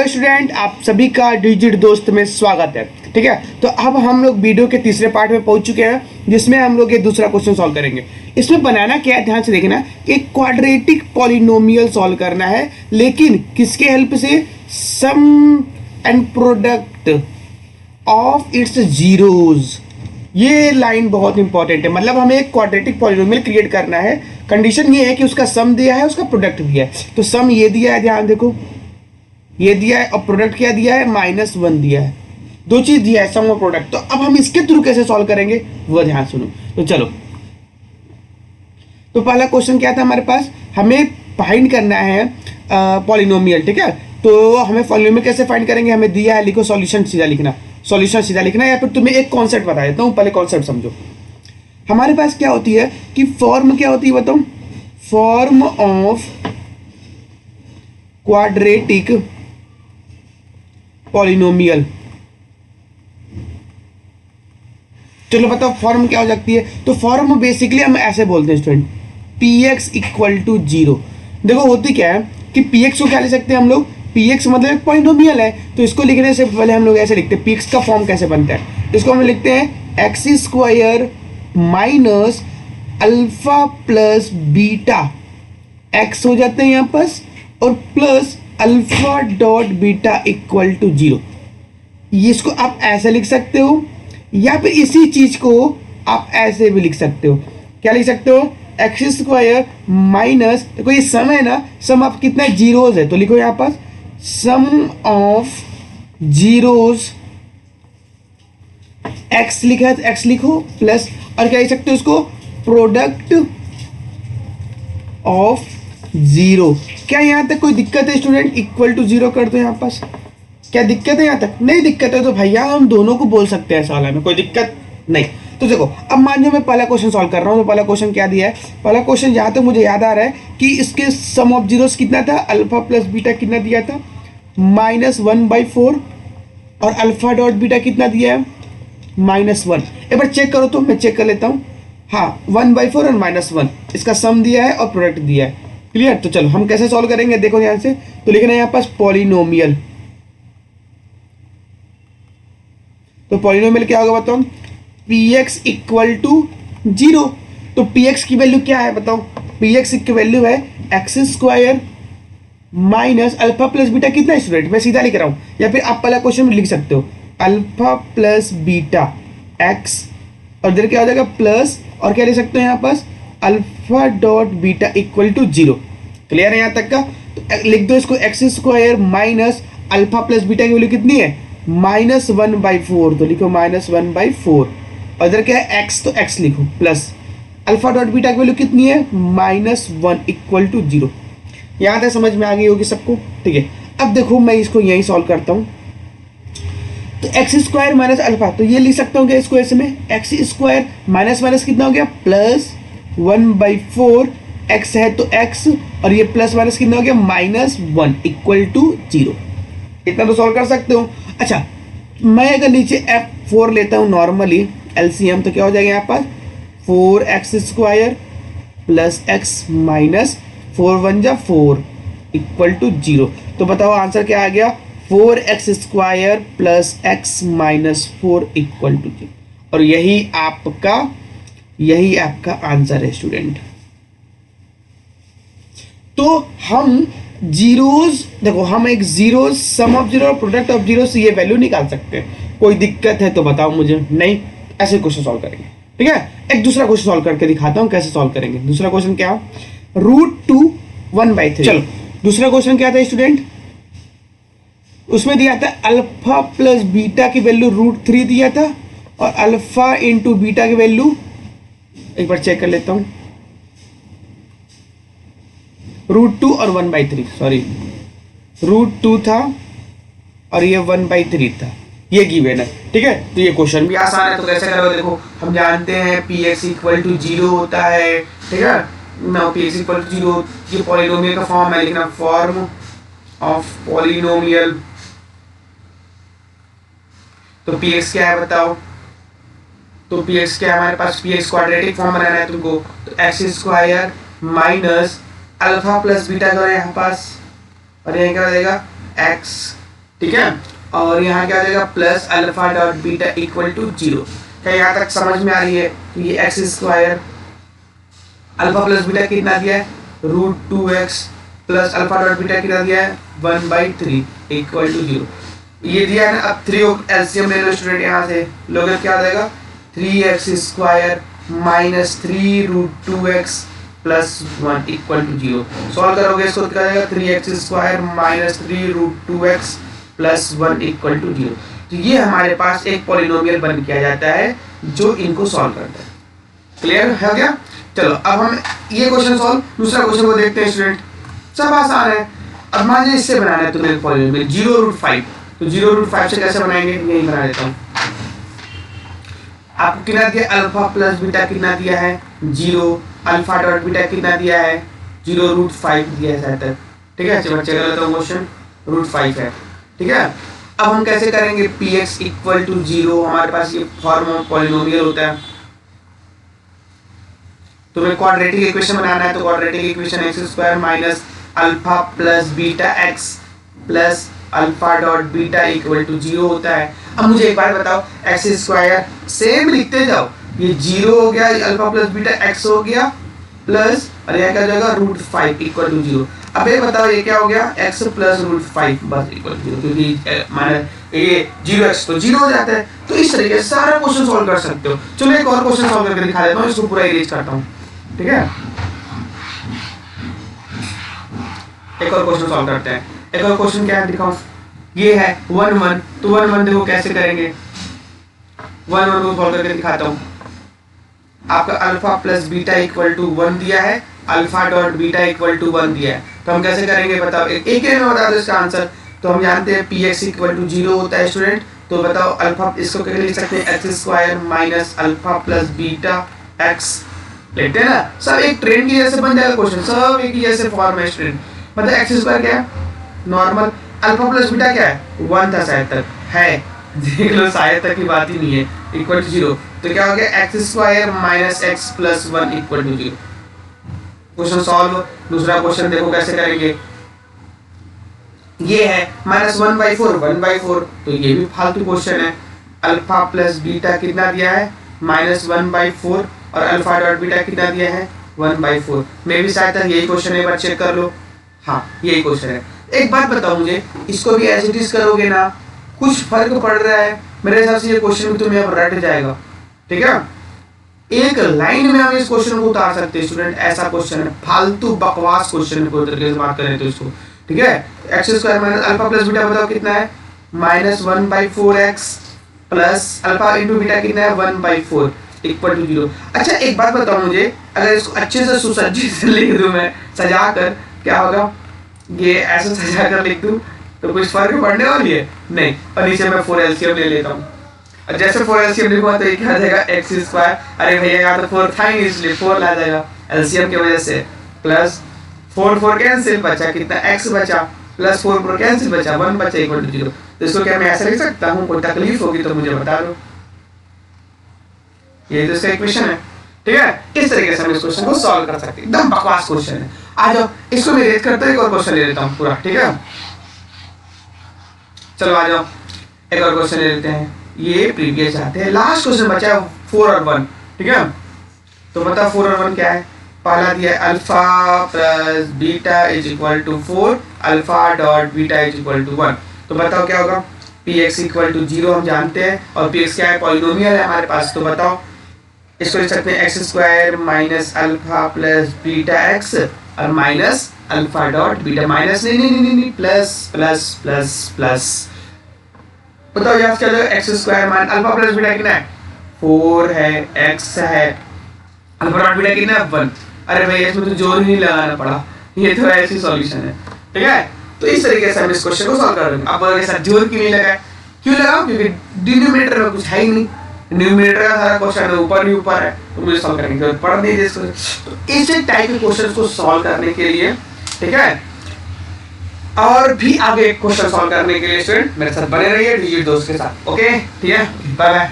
Student, आप सभी का डिजिट दोस्त में स्वागत है। ठीक है, तो अब हम लोग वीडियो के तीसरे पार्ट में पहुंच चुके हैं, जिसमें हम लोग ये दूसरा क्वेश्चन सॉल्व करेंगे। इसमें बनाना क्या है, ध्यान से देखना कि क्वाड्रेटिक पॉलिनोमियल सॉल्व करना है, लेकिन किसके हेल्प से? Sum and product of its zeros. ये लाइन बहुत इंपॉर्टेंट है, मतलब हमें एक क्वाड्रेटिक पॉलिनोमियल क्रिएट करना है। कंडीशन ये है कि उसका सम दिया है, उसका प्रोडक्ट दिया है। तो सम ये दिया है, ध्यान देखो, ये दिया है, और प्रोडक्ट क्या दिया है? -1 दिया है। दो चीज दिया है, सम और प्रोडक्ट। तो अब हम इसके थ्रू कैसे सॉल्व करेंगे वो ध्यान सुनो। तो चलो, तो पहला क्वेश्चन क्या था हमारे पास? हमें फाइंड करना है पॉलिनोमियल। ठीक है, तो हमें पॉलिनोमियल कैसे फाइंड करेंगे? हमें दिया है, लिखो सॉल्यूशन सीधा लिखना, सॉल्यूशन सीधा लिखना। या फिर तुम्हें एक कॉन्सेप्ट बता देता हूँ, पहले कॉन्सेप्ट समझो। हमारे पास क्या होती है कि फॉर्म क्या होती है बताओ? Form of quadratic polynomial. चलो बताओ फॉर्म क्या हो सकती है? तो फॉर्म बेसिकली हम ऐसे बोलते हैं स्टूडेंट, px = 0। देखो होती क्या है कि px को क्या ले सकते हैं हम लोग? px मतलब एक पॉलिनोमियल है, तो इसको लिखने से पहले हम लोग ऐसे लिखते हैं। px का फॉर्म कैसे बनता है? इसको हम लिखते हैं x² minus alpha plus beta. x हो जाते हैं यहाँ पास, और प्लस अल्फा डॉट बीटा = 0। इसको आप ऐसे लिख सकते हो, या फिर इसी चीज को आप ऐसे भी लिख सकते हो। क्या लिख सकते हो? x² माइनस, देखो ये सम है ना, सम आप कितना जीरोज है, तो लिखो यहाँ पास सम ऑफ जीरोज x लिखा है तो x लिखो, प्लस और क्या लिख सकते हो इसको? Product of zero. क्या यहाँ तक कोई दिक्कत है स्टूडेंट? =0 कर दो यहाँ पास। क्या दिक्कत है? यहाँ तक नहीं दिक्कत है तो भैया हम दोनों को बोल सकते हैं सवाल में, कोई दिक्कत नहीं। तो देखो, अब मान लो मैं पहला क्वेश्चन सॉल्व कर रहा हूँ, तो पहला क्वेश्चन क्या दिया है? पहला क्वेश्चन जहाँ तक मुझे याद आ रहा है कि इसके सम ऑफ जीरोस कितना था? अल्फा प्लस बीटा कितना दिया था? -1/4, और अल्फा डॉट बीटा कितना दिया है? -1। एक बार चेक करो, तो मैं चेक कर लेता हूँ। हाँ, 1/4 और -1, इसका सम दिया है और प्रोडक्ट दिया है। क्लियर? तो चलो हम कैसे सॉल्व करेंगे, देखो ध्यान से। तो लिखना है यहाँ पास पॉलिनोमियल। तो पॉलिनोमियल क्या होगा बताओ? px = 0। तो px की वैल्यू क्या है बताओ? px की वैल्यू है x² minus alpha plus beta. कितना स्टूडेंट? मैं सीधा लिख रहा हूं, या फिर आप पहला क्वेश्चन में लिख सकते हो अल्फा प्लस बीटा x, और इधर क्या हो जाएगा? प्लस, और क्या लिख सकते हो यहाँ पास? Alpha dot beta = 0। क्लियर है यहाँ तक का? तो लिख दो इसको, x² minus alpha plus beta की वैल्यू कितनी है? -1/4। तो लिखो -1/4, और इधर क्या है? x, तो x लिखो, प्लस अल्फा डॉट बीटा की वैल्यू कितनी है? -1 = 0। यहाँ तक समझ में आ गई होगी सबको? ठीक है, अब देखो मैं इसको यही सॉल्व करता हूँ। तो x² माइनस अल्फा, तो ये लिख सकता हूँ क्या इसको ऐसे में? x² माइनस माइनस कितना हो गया? +1/4। x है तो x, और ये प्लस माइनस कितना हो गया? -1 = 0। इतना तो सॉल्व कर सकते हो। अच्छा, मैं अगर नीचे f4 लेता हूँ नॉर्मली LCM, तो क्या हो जाएगा यहाँ पास? 4x² plus x minus 4 × 4 = 0। तो बताओ आंसर क्या आ गया? 4x² plus x minus 4 = 0। और यही आपका आंसर है स्टूडेंट। तो हम जीरोस, देखो हम एक जीरो, सम ऑफ जीरो और प्रोडक्ट ऑफ जीरो से ये वैल्यू निकाल सकते हैं। कोई दिक्कत है तो बताओ मुझे, नहीं ऐसे क्वेश्चन सॉल्व करेंगे। ठीक है, एक दूसरा क्वेश्चन सॉल्व करके दिखाता हूँ कैसे सॉल्व करेंगे। दूसरा क्वेश्चन क्या? √2 1/3। चलो, दूसरा क्वेश्चन क्या था स्टूडेंट? उसमें दिया था अल्फा प्लस बीटा की वैल्यू √3 दिया था, और अल्फा इंटू बीटा की वैल्यू, एक बार चेक कर लेता हूँ, √2 और 1/3, सॉरी √2 था और ये 1/3 था, ये गिवन है। ठीक है, तो ये क्वेश्चन भी आसान है। तो कैसे करोगे? देखो, हम जानते हैं px = 0 होता है। ठीक है ना, px = 0 ये पॉलिनोमियल का फॉर्म है, लिखना फॉर्म ऑफ पॉलिनोमियल। तो px क्या है बताओ? तो px क्या है हमारे पास? px क्वाड्रेटिक फॉर्म बनाना है तुमको, तो x² minus alpha plus beta करो यहाँ पास, और यहाँ क्या हो जाएगा? x ठीक है। और यहाँ क्या हो जाएगा plus alpha dot beta equal to 0। क्या यहाँ तक समझ में आ रही है? तो ये x square alpha plus beta कितना दिया है √2x plus alpha dot beta कितना दिया है 1/3 इक्वल टू 0 ये दिया है ना। अब 3 एलसीएम ले लो स्टूडेंट, यहाँ से लोगे क्या हो जाएगा 3x square minus 3√2x plus 1 equal to 0। Solve करोगे इसको क्या हो जाएगा 3x square minus 3√2x plus 1 equal to 0। तो ये हमारे पास एक पॉलिनोमियल बन किया जाता है जो इनको सॉल्व करता है। क्लियर हो गया? चलो अब हम ये क्वेश्चन सॉल्व, दूसरा क्वेश्चन को देखते हैं स्टूडेंट। सब आसान है। अब मान लीजिए इससे बनाना है तुम्हें पॉलिनोमियल 0√5, तो 0√5 से कैसे बनाएंगे यही बना देता हूँ। आपको कितना दिया अल्फा प्लस बीटा कितना दिया है 0, अल्फा डॉट बीटा कितना दिया है 0√5 दिया है शायद तक। ठीक है, चलो चेक कर लेता हूँ क्वेश्चन √5 है। ठीक है, अब हम कैसे करेंगे px इक्वल टू 0, हमारे पास ये फॉर्म ऑफ पॉलिनोमियल होता है। तुम्हें क्वाड्रेटिक इक्वेशन बनाना है तो quadratic equation x square minus alpha plus beta x plus alpha dot beta equal to 0 होता है। अब मुझे एक बार बताओ एक्स स्क्वायर सेम लिखते जाओ, ये 0 हो गया, ये अल्फा प्लस बीटा एक्स हो गया प्लस और यह क्या हो जाएगा √5 इक्वल टू 0। अब ये बताओ ये क्या हो गया x प्लस √5 बस इक्वल टू 0, क्योंकि माने ये 0x तो 0 हो जाता है। तो इस तरीके से सारा क्वेश्चन सॉल्व कर सकते हो। चलो एक और क्वेश्चन सॉल्व करके दिखा देता हूँ, इसको पूरा इरेज करता हूँ। ठीक है, एक और क्वेश्चन सॉल्व करते हैं। एक और क्वेश्चन क्या है दिखाओ, ये है 1 तो 1 देखो कैसे करेंगे। 1 को सॉल्व करके दिखाता हूँ। आपका alpha plus beta equal to 1 दिया है, alpha dot beta equal to 1 दिया है, तो हम कैसे करेंगे बताओ। एक में बता दो इसका आंसर। तो हम जानते हैं px इक्वल टू 0 होता है स्टूडेंट। तो बताओ अल्फा, इसको क्या लिख सकते हैं x square minus alpha plus beta x लिखते हैं ना। सब एक ट्रेन की जैसे बन जाएगा क्वेश्चन, सब एक ही जैसे फॉर्म है स्टूडेंट। मतलब एक्स स्क्वायर क्या है नॉर्मल, अल्फा प्लस बीटा क्या है 1 था शायद तक है, देख लो शायद तक की बात ही नहीं है, इक्वल टू 0। तो क्या हो गया x square minus x plus 1 equal to 0। Question solve. दूसरा क्वेश्चन देखो कैसे करेंगे। ये है -1/4 तो ये भी फालतू क्वेश्चन है। अल्फा प्लस बीटा कितना दिया है -1/4 और अल्फा डॉट बीटा कितना दिया है 1/4। मे भी शायद तक यही क्वेश्चन है, एक बार चेक कर लो। हाँ यही क्वेश्चन है। एक बात बताओ मुझे, इसको भी एज इट इज करोगे ना कुछ फर्क पड़ रहा है? मेरे हिसाब से ये क्वेश्चन भी तुम्हें अब रट जाएगा। ठीक है, एक लाइन में हम इस क्वेश्चन को उतार सकते हैं स्टूडेंट, ऐसा क्वेश्चन है, फालतू बकवास क्वेश्चन है कोई तरीके से बात करें तो इसको। ठीक है, x square minus alpha plus beta बताओ कितना है -1/4x plus alpha into beta कितना है 1/4 इक्वल टू 0। अच्छा एक बात बताओ मुझे, अगर इसको अच्छे से सुसज्जित लिख दूं मैं सजा कर, क्या होगा? ये ऐसा सजा कर लिख दूं तो कुछ फर्क पड़ने वाली है नहीं। और नीचे मैं 4 एलसीएम ले लेता हूँ, और जैसे 4 एलसीएम लिखूंगा तो ये क्या आ जाएगा एक्स स्क्वायर, अरे भैया यहाँ तो 4 था ही इसलिए 4 ला जाएगा एलसीएम की वजह से, प्लस 4 कैंसिल बचा कितना x बचा, प्लस 4 कैंसिल बचा 1 बचा इक्वल टू 0। तो इसको क्या मैं ऐसा लिख सकता हूँ? कोई तकलीफ होगी तो मुझे बता दो। ये तो इसका इक्वेशन है। ठीक है, इस तरीके से हम इस क्वेश्चन को सॉल्व कर सकते हैं। एकदम बकवास क्वेश्चन है। आ जाओ इसको मैं रेट करता हूँ, एक और क्वेश्चन ले लेता हूँ पूरा। ठीक है, चलो आ जाओ एक और क्वेश्चन ले लेते हैं। ये प्रीवियस आते हैं, लास्ट क्वेश्चन बचा है 4 और 1। ठीक है, तो बताओ 4 और 1 क्या है। पहला दिया है alpha plus beta is equal to 4, alpha dot beta is equal to 1। तो बताओ क्या होगा। px इक्वल टू 0 हम जानते हैं, और px क्या है पॉलिनोमियल है हमारे पास। तो बताओ इसको लिख सकते हैं x square minus alpha plus beta x और minus alpha dot beta, minus नहीं प्लस प्लस प्लस प्लस। बताओ यहाँ क्या जाएगा x square minus alpha plus beta कितना है 4 है, x है, अल्फा डॉट बीटा कितना है 1। अरे भाई इसमें तो जोर ही नहीं लगाना पड़ा, ये तो ऐसी सॉल्यूशन है। ठीक है, तो इस तरीके से हम इस क्वेश्चन को सॉल्व कर रहे हैं। अब अगर ऐसा जोर क्यों नहीं लगाए, क्यों लगाओ? क्योंकि डिनोमिनेटर में कुछ है ही नहीं, न्यूमरेटर का सारा क्वेश्चन ऊपर ही ऊपर है, तो मुझे सॉल्व करने की जरूरत पड़ नहीं है इसको। तो इस टाइप के क्वेश्चंस को सॉल्व करने के लिए, ठीक है, और भी आगे क्वेश्चन सॉल्व करने के लिए स्टूडेंट मेरे साथ बने रहिए डिजिट दोस्त के साथ। ओके ठीक है, बाय बाय।